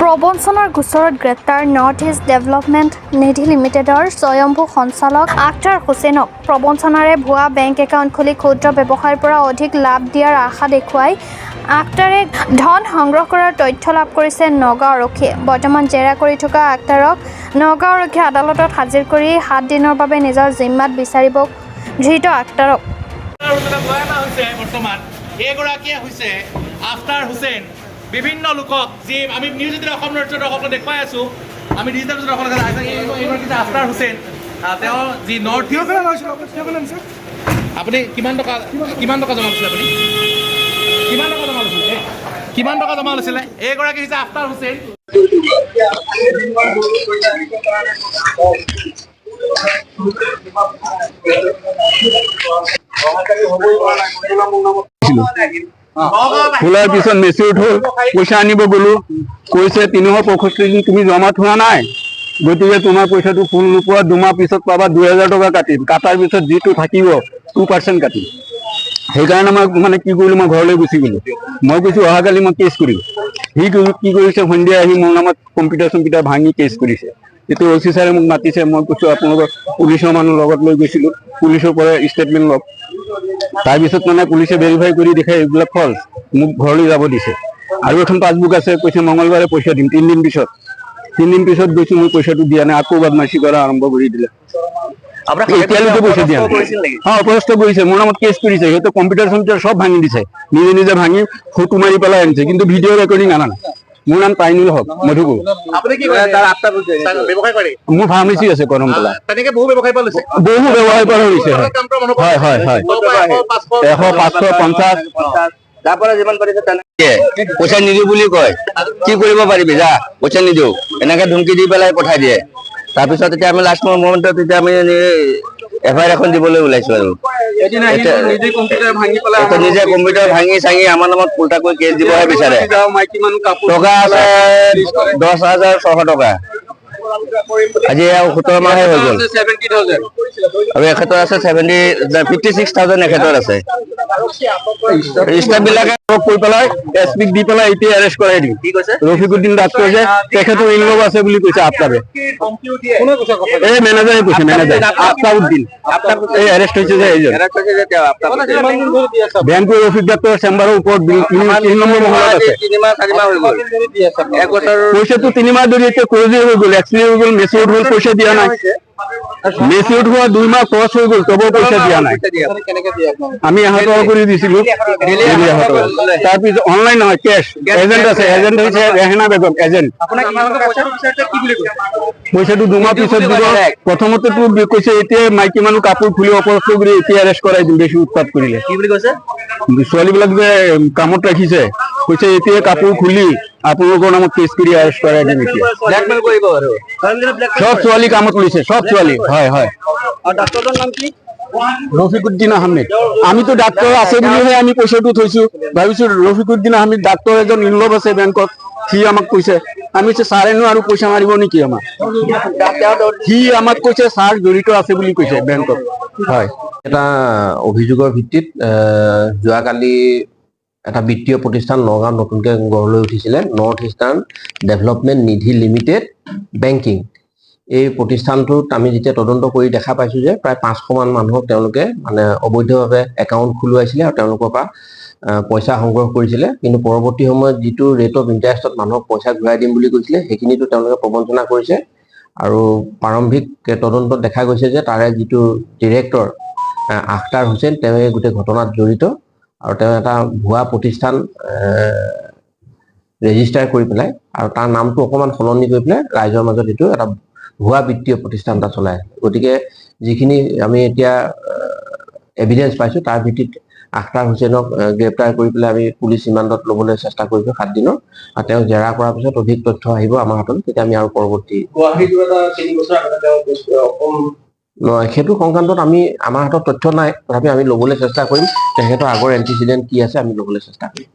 প্ৰবঞ্চনাৰ গোচৰত গ্ৰেপ্তাৰ north east development নিধি লিমিটেডৰ স্বয়ম্ভূ সঞ্চালক আখতাৰ হুছেইনক প্ৰবঞ্চনাৰে ভুৱা বেংক একাউণ্ট খুলি ক্ষুদ্ৰ ব্যৱসায়ৰ পৰা অধিক লাভ দিয়াৰ আশা দেখুৱাই আখতাৰে ধন সংগ্ৰহ কৰাৰ তথ্য লাভ কৰিছে নগাঁও আৰক্ষীয়ে। বৰ্তমান জেৰা কৰি থকা আখতাৰক নগাঁও আৰক্ষীয়ে আদালতত হাজিৰ কৰি 7 দিনৰ বাবে নিজৰ জিম্মাত বিচাৰিব ধৃত আখতাৰক। আখতাৰ হুছেইন বিভিন্ন লোকক যি আমি নিউজ এইটিন অসম দৰ্শকক দেখুৱাই আছোঁ, আমি ডিজিটেল আখতাৰ হুছেইন তেওঁ যি নৰ্থ ইষ্ট আপুনি কিমান টকা জমা লৈছিলে, আপুনি কিমান টকা জমা লৈছিলে? এইগৰাকী হৈছে আখতাৰ হুছেইন। খোলাৰ পিছত মেচিউৰ হ'ল, পইচা আনিব গ'লো, কৈছে 365 দিন তুমি জমা থোৱা নাই, গতিকে তোমাৰ পইচাটো ফুল নোপোৱা, 2 মাহ পিছত পাবা 2000 টকা কাটিম, কাটাৰ পিছত যিটো থাকিব 2% কাটিম। সেইকাৰণে মই মানে কি কৰিলোঁ, মই ঘৰলৈ গুচি গ'লো। মই কৈছোঁ অহাকালি মই কেছ কৰিম। সি কি কৰিছে, সন্ধিয়া আহি মোৰ নামত কম্পিউটাৰ ভাঙি কেছ কৰিছে। এইটো অ' চি ছাৰে মোক মাতিছে, মই কৈছোঁ আপোনালোকৰ পুলিচৰ মানুহ লগত লৈ গৈছিলোঁ, পুলিচৰ পৰা ষ্টেটমেণ্ট লওক। তাৰপিছত মানে পুলিচে ভেৰিফাই কৰি দেখে এইবিলাক ফল্চ, মোক ঘৰলৈ যাব দিছে। আৰু এখন পাছবুক আছে, কৈছে মঙলবাৰে পইচা দিম, 3 দিন পিছত। 3 দিন পিছত গৈছোঁ, মই পইচাটো দিয়া নাই, আকৌ বদমাচি কৰা আৰম্ভ কৰি দিলে। এতিয়ালৈকে পইচা দিয়া নাই। অপদস্থ কৰিছে, মোৰ নামত কেছ কৰিছে। সিহঁতে কম্পিউটাৰ চব ভাঙি দিছে, নিজে ভাঙি ফটো মাৰি পেলাই আনিছে, কিন্তু ভিডিঅ' ৰেকৰ্ডিং আনা নাই। মোৰ নাম তাইনুল হক মধুপুৰ। মোৰ ফাৰ্মাচী আছে কৰমতলা। বহু ব্যৱসায় পৰা লৈছে। হয় 100, 500, 50। তাৰ পৰা যিমান পাৰিছে তেনেকে পইচা নিদিওঁ বুলি কয়, কি কৰিব পাৰিবি, যা পইচা নিদিওঁ, এনেকে ধমকি দি পেলাই পঠাই দিয়ে। তাৰপিছত এতিয়া আমি লাষ্ট মমেণ্টত এতিয়া আমি FIR এখন দিবলৈ ওলাইছো। আৰু নিজে কম্পিউটাৰ ভাঙি চাঙি আমাৰ নামত উল্টাকৈ কেছ দিবহে বিচাৰে। টকা আছে 10,600 টকা। আজি 17 মাহে হৈ গ'ল। আৰু এখেতৰ আছে 56,000 এখেতৰ আছে। ষ্টাফ বিলাকে কৈ পেলাই SPক দি পেলাই এতিয়া এৰেষ্ট কৰাই দিম। ৰফিকুদ্দিন ডাক্তৰ যে তেখেতৰ ইনলভ আছে বুলি কৈছে আফতাবে। এই মেনেজাৰে কৈছে, মেনেজাৰ আফতাবউদ্দিন। এই এৰেষ্ট হৈছে যে এইজন বেংকৰ ৰফিক ডাক্তৰৰ চেম্বাৰৰ ওপৰত 3 নম্বৰ মহলত আছে। পইচাটো 3 মাহ ধৰি এতিয়া ক্ৰজি হৈ গ'ল, এক্সপিৰি হৈ গ'ল, মেচিউৰ হ'ল, পইচা দিয়া নাই। মেচিউৰ হোৱা 2 মাহ ক্ৰছ হৈ গ'ল, তবু পইচা দিয়া নাই। আমি 1,000 টকা কৰি দিছিলোঁ। তাৰপিছত অনলাইন নহয়, কেছ। এজেণ্ট আছে, এজেণ্ট হৈছে ৰেহানা বেগম এজেণ্ট। পইচাটো 2 মাহ পিছত দিব। প্ৰথমতেতো কৈছে এতিয়া মাইকী মানুহ কাপোৰ খুলি অপৰাধ কৰি এতিয়া এৰেষ্ট কৰাই দিম, বেছি উৎপাত কৰিলে। ছোৱালীবিলাক যে কামত ৰাখিছে, কৈছে এতিয়া কাপোৰ খুলি আপোনালোকৰ নামত কেছ কৰি এৰেষ্ট কৰাই দিম। এতিয়া সব ছোৱালী কামত লৈছে, সব ছোৱালী। হয় ৰফিকুদ্দিন আহমেদ। আমিতো ডাক্তৰ আছে বুলিহে আমি পইচাটো থৈছো, ভাবিছো ৰফিকুদ্দিন আহমেদ ডাক্তৰ এজন ইনলভ আছে বেংকত। সি আমাক কৈছে, আমি ছাৰেনো আৰু পইচা মাৰিব নেকি আমাক? সি আমাক কৈছে ছাৰ জড়িত আছে বুলি কৈছে বেংকত। হয়, এটা অভিযোগৰ ভিত্তিত যোৱাকালি এটা বিত্তীয় প্ৰতিষ্ঠান নগাঁৱত নতুনকৈ গঢ় লৈ উঠিছিলে, নৰ্থ ইষ্টাৰ্ণ ডেভেলপমেণ্ট নিধি লিমিটেড বেংকিং। এই প্ৰতিষ্ঠানটোত আমি যেতিয়া তদন্ত কৰি দেখা পাইছো যে প্ৰায় 500 মান মানুহক তেওঁলোকে মানে অবৈধভাৱে একাউণ্ট খোলোৱাইছিলে আৰু তেওঁলোকৰ পৰা পইচা সংগ্ৰহ কৰিছিলে। কিন্তু পৰৱৰ্তী সময়ত যিটো ৰেট অফ ইণ্টাৰেষ্টত মানুহক পইচা ঘূৰাই দিম বুলি কৈছিলে, সেইখিনিতো তেওঁলোকে প্ৰবঞ্চনা কৰিছে। আৰু প্ৰাৰম্ভিক তদন্তত দেখা গৈছে যে তাৰে যিটো ডিৰেক্টৰ আখতাৰ হুছেইন, তেওঁ এই গোটেই ঘটনাত জড়িত। আৰু তেওঁ এটা ভুৱা প্ৰতিষ্ঠান ৰেজিষ্টাৰ কৰি পেলাই আৰু তাৰ নামটো অকণমান সলনি কৰি পেলাই ৰাইজৰ মাজত এইটো এটা ভুৱা বিত্তীয় প্ৰতিষ্ঠান এটা চলাই। গতিকে যিখিনি আমি এতিয়া এভিডেঞ্চ পাইছো তাৰ ভিত্তিত আখতাৰ হুছেইনক গ্ৰেপ্তাৰ কৰি পেলাই আমি পুলিচ ৰিমাণ্ডত ল'বলৈ চেষ্টা কৰিছো 7 দিনৰ। আৰু তেওঁক জেৰা কৰাৰ পিছত অধিক তথ্য আহিব আমাৰ হাতত, তেতিয়া আমি আৰু পৰৱৰ্তী সেইটো সংক্ৰান্তত আমাৰ হাতত তথ্য নাই, তথাপি আমি ল'বলৈ চেষ্টা কৰিম। তেখেতৰ আগৰ এণ্টিচিডেণ্ট কি আছে আমি ল'বলৈ চেষ্টা কৰিম।